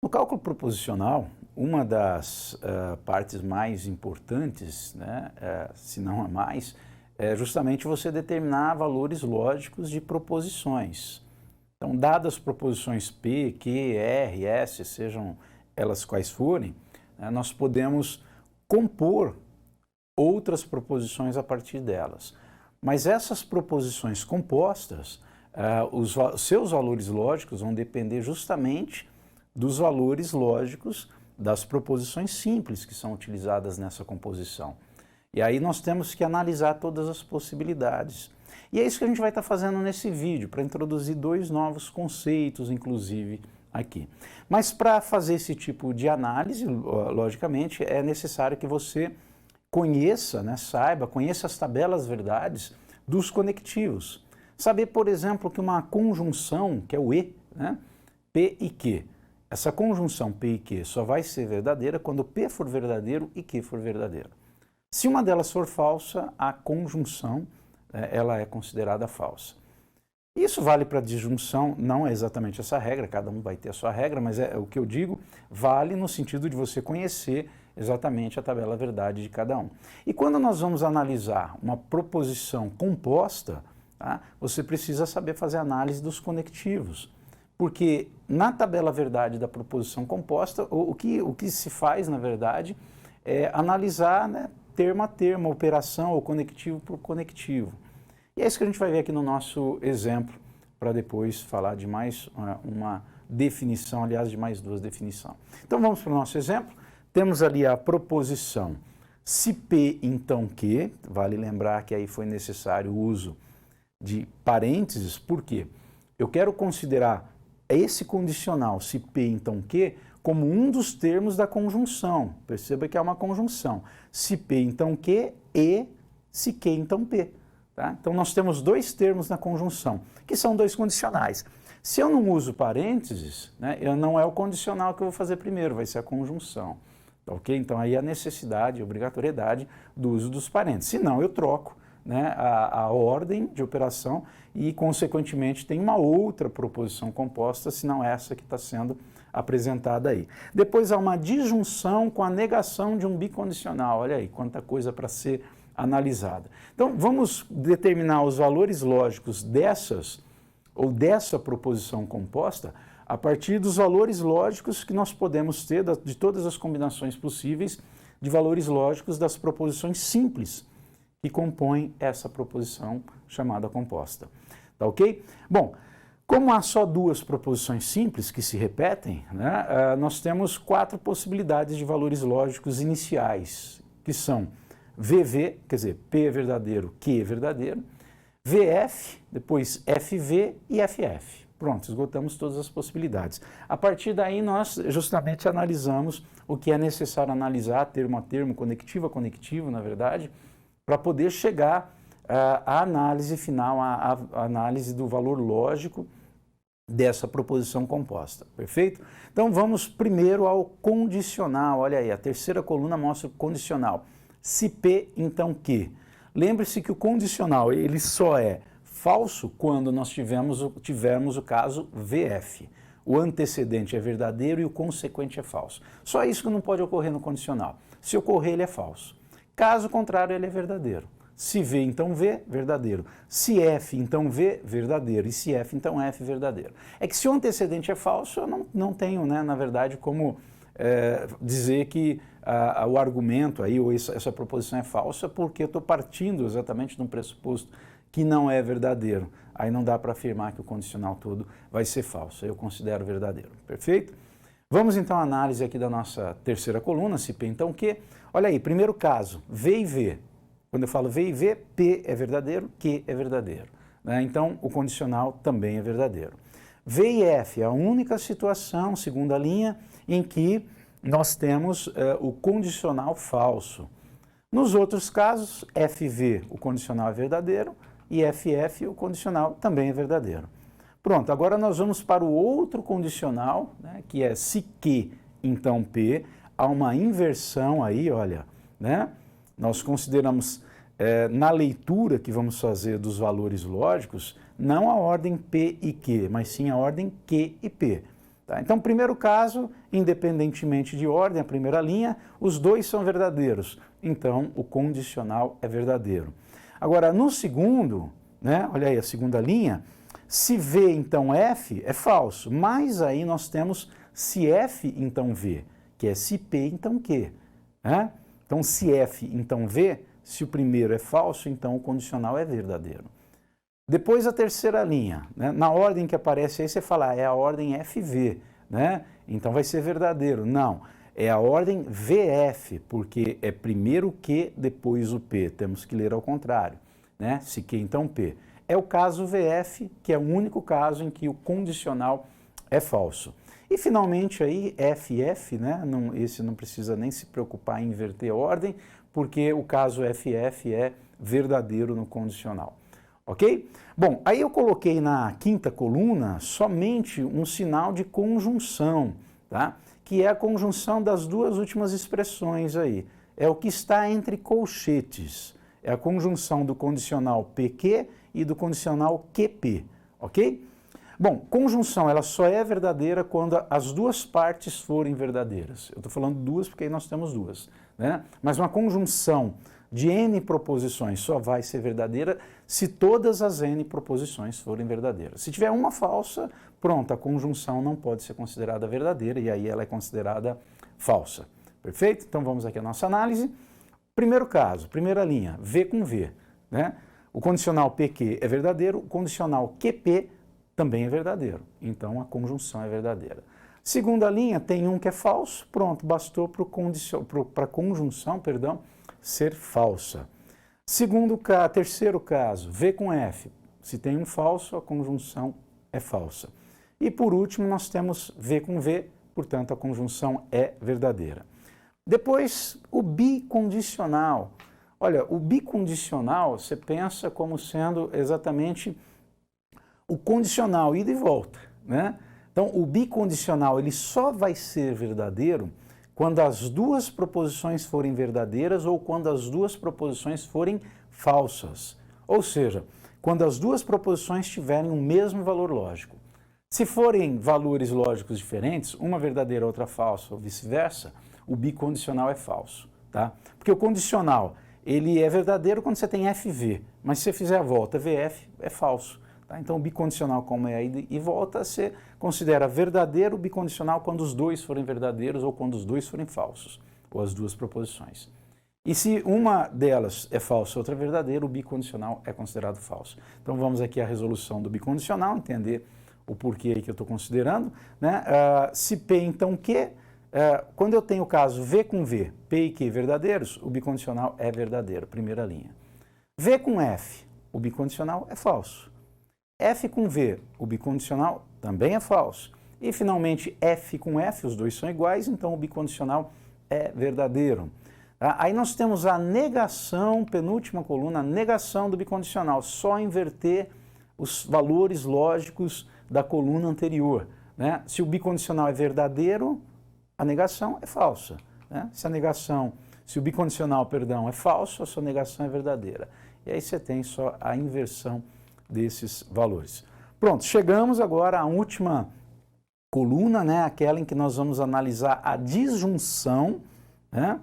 No cálculo proposicional, uma das partes mais importantes, né, se não a mais, é justamente você determinar valores lógicos de proposições. Então, dadas as proposições P, Q, R, S, sejam elas quais forem, nós podemos compor outras proposições a partir delas. Mas essas proposições compostas, os seus valores lógicos vão depender justamente dos valores lógicos das proposições simples que são utilizadas nessa composição. E aí nós temos que analisar todas as possibilidades. E é isso que a gente vai estar fazendo nesse vídeo, para introduzir dois novos conceitos, inclusive, aqui. Mas para fazer esse tipo de análise, logicamente, é necessário que você conheça, né, conheça as tabelas verdades dos conectivos. Saber, por exemplo, que uma conjunção, que é o E, né, P e Q, essa conjunção P e Q só vai ser verdadeira quando P for verdadeiro e Q for verdadeiro. Se uma delas for falsa, a conjunção ela é considerada falsa. Isso vale para disjunção, não é exatamente essa regra, cada um vai ter a sua regra, mas é o que eu digo, vale no sentido de você conhecer exatamente a tabela verdade de cada um. E quando nós vamos analisar uma proposição composta, tá, você precisa saber fazer análise dos conectivos. Porque na tabela verdade da proposição composta, o que se faz, na verdade, é analisar, né, termo a termo, operação ou conectivo por conectivo. E é isso que a gente vai ver aqui no nosso exemplo, para depois falar de mais uma definição, aliás, de mais duas definições. Então vamos para o nosso exemplo. Temos ali a proposição se P, então Q, vale lembrar que aí foi necessário o uso de parênteses, por quê? Eu quero considerar esse condicional se P, então Q, como um dos termos da conjunção. Perceba que é uma conjunção. Se P, então Q, e se Q, então P. Tá? Então nós temos dois termos na conjunção, que são dois condicionais. Se eu não uso parênteses, né, não é o condicional que eu vou fazer primeiro, vai ser a conjunção. Ok? Então aí a necessidade, a obrigatoriedade do uso dos parênteses. Se não, eu troco, né, a ordem de operação e, consequentemente, tem uma outra proposição composta, se não essa que está sendo apresentada aí. Depois há uma disjunção com a negação de um bicondicional. Olha aí, quanta coisa para ser analisada. Então, vamos determinar os valores lógicos dessa proposição composta a partir dos valores lógicos que nós podemos ter de todas as combinações possíveis de valores lógicos das proposições simples que compõem essa proposição chamada composta. Tá ok? Bom, como há só duas proposições simples que se repetem, né, nós temos quatro possibilidades de valores lógicos iniciais, que são VV, quer dizer, P é verdadeiro, Q é verdadeiro, VF, depois FV e FF. Pronto, esgotamos todas as possibilidades. A partir daí nós justamente analisamos o que é necessário analisar, termo a termo, conectivo a conectivo, na verdade, para poder chegar à análise final, à análise do valor lógico dessa proposição composta, perfeito? Então vamos primeiro ao condicional, olha aí, a terceira coluna mostra o condicional. Se P, então Q. Lembre-se que o condicional ele só é falso quando nós tivermos o caso VF. O antecedente é verdadeiro e o consequente é falso. Só isso que não pode ocorrer no condicional. Se ocorrer, ele é falso. Caso contrário, ele é verdadeiro. Se V, então V, verdadeiro. Se F, então V, verdadeiro. E se F, então F, verdadeiro. É que se o antecedente é falso, eu não tenho, né, na verdade, como dizer que o argumento aí, ou essa proposição é falsa, porque eu estou partindo exatamente de um pressuposto que não é verdadeiro. Aí não dá para afirmar que o condicional todo vai ser falso. Eu considero verdadeiro. Perfeito? Vamos então à análise aqui da nossa terceira coluna, se P, então Q. Olha aí, primeiro caso, V e V. Quando eu falo V e V, P é verdadeiro, Q é verdadeiro. Né? Então, o condicional também é verdadeiro. V e F é a única situação, segunda linha, em que nós temos o condicional falso. Nos outros casos, FV, o condicional é verdadeiro, e FF, o condicional também é verdadeiro. Pronto, agora nós vamos para o outro condicional, né, que é se Q, então P. Há uma inversão aí, olha, né? Nós consideramos, na leitura que vamos fazer dos valores lógicos, não a ordem P e Q, mas sim a ordem Q e P. Tá? Então, primeiro caso, independentemente de ordem, a primeira linha, os dois são verdadeiros. Então, o condicional é verdadeiro. Agora, no segundo, né, olha aí a segunda linha, se V, então F, é falso. Mas aí nós temos se F, então V, que é se P, então Q. Né? Então, se F, então V, se o primeiro é falso, então o condicional é verdadeiro. Depois a terceira linha, né? Na ordem que aparece aí você fala, é a ordem FV, né? Então vai ser verdadeiro. Não, é a ordem VF, porque é primeiro o Q, depois o P. Temos que ler ao contrário, né? Se Q, então P. É o caso VF, que é o único caso em que o condicional é falso. E finalmente aí FF, né? Esse não precisa nem se preocupar em inverter a ordem, porque o caso FF é verdadeiro no condicional. Ok? Bom, aí eu coloquei na quinta coluna somente um sinal de conjunção, tá? Que é a conjunção das duas últimas expressões aí. É o que está entre colchetes. É a conjunção do condicional PQ e do condicional QP, ok? Bom, conjunção ela só é verdadeira quando as duas partes forem verdadeiras. Eu estou falando duas porque aí nós temos duas, né? Mas uma conjunção de N proposições só vai ser verdadeira se todas as N proposições forem verdadeiras. Se tiver uma falsa, pronto, a conjunção não pode ser considerada verdadeira e aí ela é considerada falsa. Perfeito? Então vamos aqui à nossa análise. Primeiro caso, primeira linha, V com V, né? O condicional PQ é verdadeiro, o condicional QP também é verdadeiro. Então a conjunção é verdadeira. Segunda linha, tem um que é falso, pronto, bastou para a conjunção, ser falsa. Terceiro caso, V com F. Se tem um falso, a conjunção é falsa. E por último, nós temos V com V, portanto, a conjunção é verdadeira. Depois, o bicondicional. Olha, o bicondicional, você pensa como sendo exatamente o condicional, ida e volta, né? Então, o bicondicional, ele só vai ser verdadeiro quando as duas proposições forem verdadeiras ou quando as duas proposições forem falsas. Ou seja, quando as duas proposições tiverem o mesmo valor lógico. Se forem valores lógicos diferentes, uma verdadeira, outra falsa, ou vice-versa, o bicondicional é falso, tá? Porque o condicional, ele é verdadeiro quando você tem FV, mas se você fizer a volta VF, é falso. Tá? Então, o bicondicional, como é a ida e volta, você considera verdadeiro o bicondicional quando os dois forem verdadeiros ou quando os dois forem falsos, ou as duas proposições. E se uma delas é falsa e outra é verdadeira, o bicondicional é considerado falso. Então, vamos aqui à resolução do bicondicional, entender o porquê aí que eu estou considerando. Né? Se P, então Q, quando eu tenho o caso V com V, P e Q verdadeiros, o bicondicional é verdadeiro, primeira linha. V com F, o bicondicional é falso. F com V, o bicondicional também é falso. E, finalmente, F com F, os dois são iguais, então o bicondicional é verdadeiro. Aí nós temos a negação, penúltima coluna, a negação do bicondicional, só inverter os valores lógicos da coluna anterior. Né? Se o bicondicional é verdadeiro, a negação é falsa. Né? Se o bicondicional, é falso, a sua negação é verdadeira. E aí você tem só a inversão desses valores. Pronto, chegamos agora à última coluna, né, aquela em que nós vamos analisar a disjunção, né,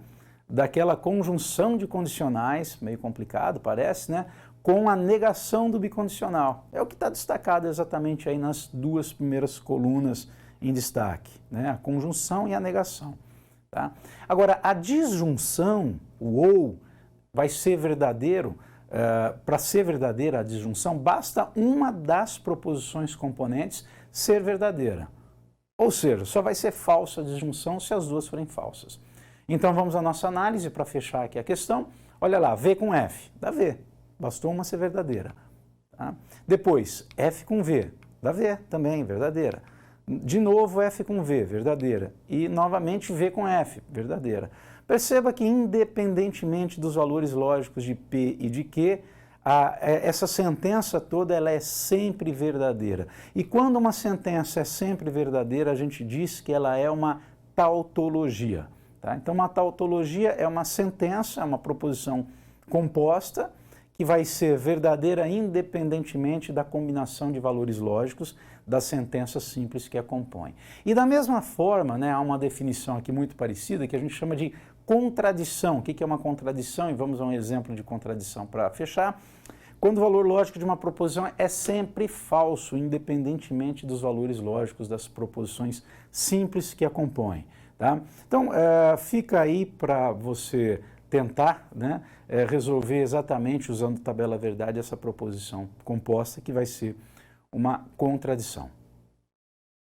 daquela conjunção de condicionais, meio complicado parece, né, com a negação do bicondicional. É o que está destacado exatamente aí nas duas primeiras colunas em destaque, né, a conjunção e a negação. Tá? Agora, a disjunção, o ou, vai ser verdadeiro. Para ser verdadeira a disjunção, basta uma das proposições componentes ser verdadeira. Ou seja, só vai ser falsa a disjunção se as duas forem falsas. Então vamos à nossa análise para fechar aqui a questão. Olha lá, V com F, dá V, bastou uma ser verdadeira. Tá? Depois, F com V, dá V, também verdadeira. De novo, F com V, verdadeira. E novamente V com F, verdadeira. Perceba que, independentemente dos valores lógicos de P e de Q, essa sentença toda ela é sempre verdadeira. E quando uma sentença é sempre verdadeira, a gente diz que ela é uma tautologia. Tá? Então, uma tautologia é uma sentença, é uma proposição composta, que vai ser verdadeira independentemente da combinação de valores lógicos das sentenças simples que a compõem. E da mesma forma, né, há uma definição aqui muito parecida que a gente chama de contradição. O que é uma contradição? E vamos a um exemplo de contradição para fechar. Quando o valor lógico de uma proposição é sempre falso, independentemente dos valores lógicos das proposições simples que a compõem. Tá? Então, fica aí para você tentar, né, resolver exatamente, usando tabela verdade, essa proposição composta que vai ser uma contradição.